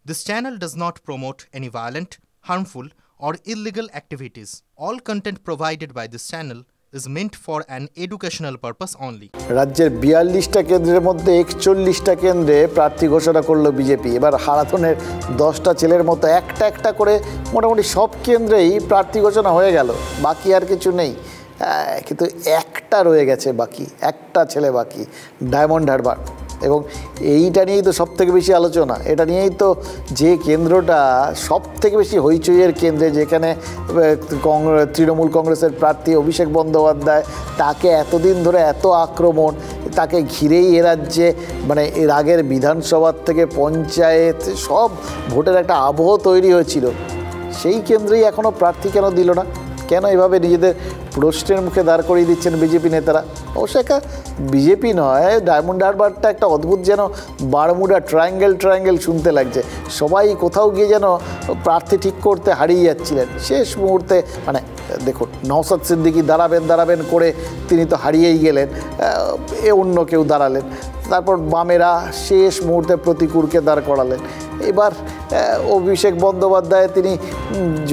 This channel does not promote any violent, harmful, or illegal activities. All content provided by this channel is meant for an educational purpose only. রাজ্যের 42টা কেন্দ্রের মধ্যে 41টা কেন্দ্রে প্রার্থী ঘোষণা করলো BJP. এবার হারাথনের 10টা ছেলের মতো একটা একটা করে মোটামুটি সব কেন্দ্রেই প্রার্থী ঘোষণা হয়ে গেল, বাকি আর কিছু নেই। কিন্তু একটা রয়ে গেছে বাকি, একটা ছেলে বাকি, ডায়মন্ড হারবার। এবং এইটা নিয়েই তো সবথেকে বেশি আলোচনা। এটা নিয়েই তো যে কেন্দ্রটা সবথেকে বেশি হইচইয়ের কেন্দ্রে, যেখানে তৃণমূল কংগ্রেসের প্রার্থী অভিষেক বন্দ্যোপাধ্যায়, তাকে এতদিন ধরে এত আক্রমণ, তাকে ঘিরেই এ রাজ্যে মানে এর আগের বিধানসভার থেকে পঞ্চায়েত সব ভোটের একটা আবহ তৈরি হয়েছিল। সেই কেন্দ্রেই এখনও প্রার্থী কেন দিল না? কেন এভাবে নিজেদের প্রশ্নের মুখে দাঁড় করিয়ে দিচ্ছেন বিজেপি নেতারা? অবশ্য একটা বিজেপি নয়, ডায়মন্ড হারবারটা একটা অদ্ভুত যেন বারমুডা ট্রায়াঙ্গেল শুনতে লাগছে। সবাই কোথাও গিয়ে যেন প্রার্থী ঠিক করতে হারিয়ে যাচ্ছিলেন শেষ মুহূর্তে। মানে দেখুন, নওশাদ সিদ্দিকী দাঁড়াবেন করে তিনি তো হারিয়েই গেলেন, অন্য কেউ দাঁড়ালেন। তারপর বামেরা শেষ মুহূর্তে প্রতিকূলকে দাঁড় করালেন। এবার অভিষেক বন্দ্যোপাধ্যায় তিনি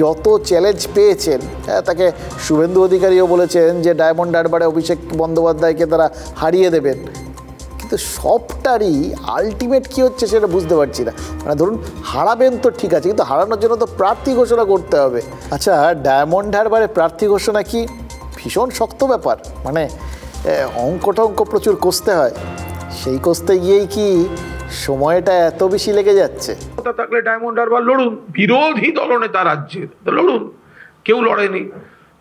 যত চ্যালেঞ্জ পেয়েছেন, তাকে শুভেন্দু অধিকারীও বলেছেন যে ডায়মন্ড হারবারে অভিষেক বন্দ্যোপাধ্যায়কে তারা হারিয়ে দেবেন। কিন্তু সবটারই আলটিমেট কী হচ্ছে সেটা বুঝতে পারছি না। মানে ধরুন হারাবেন তো ঠিক আছে, কিন্তু হারানোর জন্য তো প্রার্থী ঘোষণা করতে হবে। আচ্ছা, ডায়মন্ড হারবারে প্রার্থী ঘোষণা কি ভীষণ শক্ত ব্যাপার? মানে অঙ্ক প্রচুর কষতে হয়, সেই কষতে গিয়েই কি সময়টা এত বেশি লেগে যাচ্ছে? থাকলে ডায়মন্ড হারবার লড়ুন, বিরোধী দলনেতা রাজ্যের লড়ুন, কেউ লড়েনি।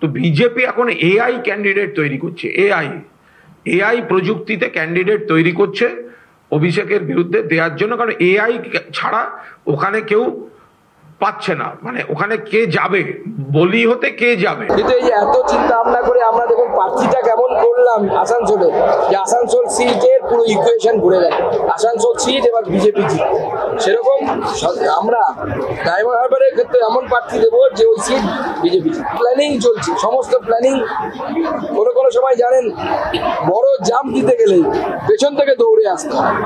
তো বিজেপি এখন এআই ক্যান্ডিডেট তৈরি করছে, এআই প্রযুক্তিতে ক্যান্ডিডেট তৈরি করছে অভিষেকের বিরুদ্ধে দেওয়ার জন্য। কারণ এআই ছাড়া ওখানে কেউ পাচ্ছে না, মানে ওখানে কে যাবে, বলি হতে কে যাবে। কিন্তু এই যে এত চিন্তা ভাবনা করে আমরা দেখুন প্রার্থীটা কেমন করলাম আসানসোলে, যে আসানসোল সিটের পুরো ইকুয়েশন ঘুরে গেল। আসানসোল সিট এবার বিজেপি জিত। সেরকম আমরা ডায়মন্ড হারবারের ক্ষেত্রে এমন প্রার্থী দেবো যে ওই সিট বিজেপি জিত। প্ল্যানিং চলছে, সমস্ত প্ল্যানিং। কোনো সময় জানেন বড় জাম্প দিতে গেলে পেছন থেকে দৌড়ে আসতে হয়।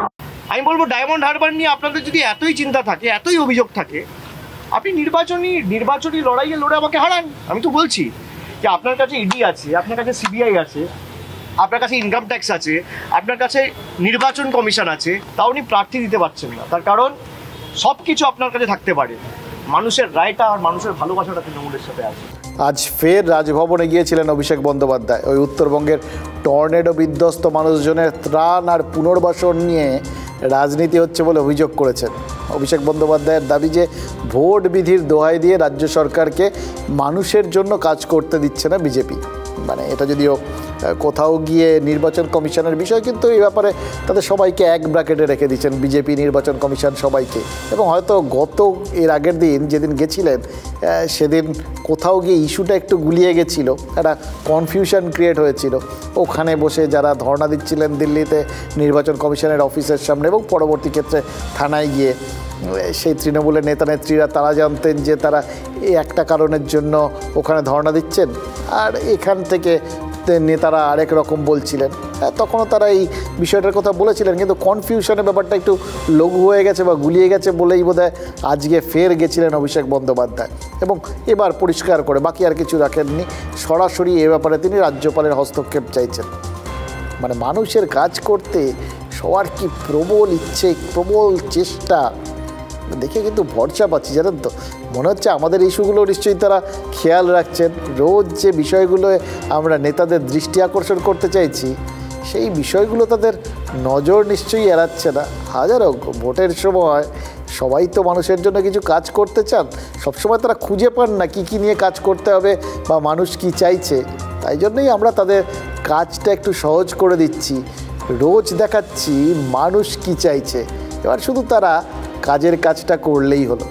আমি বলবো ডায়মন্ড হারবার নিয়ে আপনাদের যদি এতই চিন্তা থাকে, এতই অভিযোগ থাকে, আপনি নির্বাচনী লড়াইয়ে লড়ে আমাকে হারান। আমি তো বলছি যে আপনার কাছে ইডি আছে, আপনার কাছে সিবিআই আছে, আপনার কাছে ইনকাম ট্যাক্স আছে, আপনার কাছে নির্বাচন কমিশন আছে, তাও উনি প্রার্থী দিতে পারছেন না। তার কারণ সব কিছু আপনার কাছে থাকতে পারে, মানুষের রায়টা আর মানুষের ভালোবাসাটা তৃণমূলের সাথে আছে। আজ ফের রাজভবনে গিয়েছিলেন অভিষেক বন্দ্যোপাধ্যায়। ওই উত্তরবঙ্গের টর্নেডো বিধ্বস্ত মানুষজনের ত্রাণ আর পুনর্বাসন নিয়ে রাজনীতি হচ্ছে বলে অভিযোগ করেছেন। অভিষেক বন্দ্যোপাধ্যায়ের দাবি যে ভোট বিধির দোহাই দিয়ে রাজ্য সরকারকে মানুষের জন্য কাজ করতে দিচ্ছে না বিজেপি। মানে এটা যদিও কোথাও গিয়ে নির্বাচন কমিশনের বিষয়, কিন্তু এই ব্যাপারে তাদের সবাইকে এক ব্র্যাকেটে রেখে দিচ্ছেন বিজেপি, নির্বাচন কমিশন সবাইকে। এবং হয়তো এর আগের দিন যেদিন গেছিলেন, সেদিন কোথাও গিয়ে ইস্যুটা একটু গুলিয়ে গেছিলো, একটা কনফিউশন ক্রিয়েট হয়েছিল। ওখানে বসে যারা ধর্ণা দিচ্ছিলেন দিল্লিতে নির্বাচন কমিশনের অফিসের সামনে, এবং পরবর্তী ক্ষেত্রে থানায় গিয়ে সেই তৃণমূলের নেতা নেত্রীরা তারা জানতেন যে তারা একটা কারণের জন্য ওখানে ধর্ণা দিচ্ছেন, আর এখান থেকে নেতারা আরেক রকম বলছিলেন। তখনও তারা এই বিষয়টার কথা বলেছিলেন, কিন্তু কনফিউশনের ব্যাপারটা একটু লঘু হয়ে গেছে বা গুলিয়ে গেছে বলেই বোধহয় আজকে ফের গেছিলেন অভিষেক বন্দ্যোপাধ্যায়। এবং এবার পরিষ্কার করে বাকি আর কিছু রাখেননি, সরাসরি এ ব্যাপারে তিনি রাজ্যপালের হস্তক্ষেপ চাইছেন। মানে মানুষের কাজ করতে সবার কি প্রবল ইচ্ছে, প্রবল চেষ্টা দেখে কিন্তু ভরসা পাচ্ছি, জানেন তো। মনে হচ্ছে আমাদের ইস্যুগুলো নিশ্চয়ই তারা খেয়াল রাখছেন। রোজ যে বিষয়গুলো আমরা নেতাদের দৃষ্টি আকর্ষণ করতে চাইছি, সেই বিষয়গুলো তাদের নজর নিশ্চয়ই এড়াচ্ছে না। হাজারো ভোটের সময় সবাই তো মানুষের জন্য কিছু কাজ করতে চান, সবসময় তারা খুঁজে পান না কী নিয়ে কাজ করতে হবে বা মানুষ কি চাইছে। তাই জন্যই আমরা তাদের কাজটা একটু সহজ করে দিচ্ছি, রোজ দেখাচ্ছি মানুষ কি চাইছে, এবার শুধু তারা কাজের কাজটা করলেই হলো।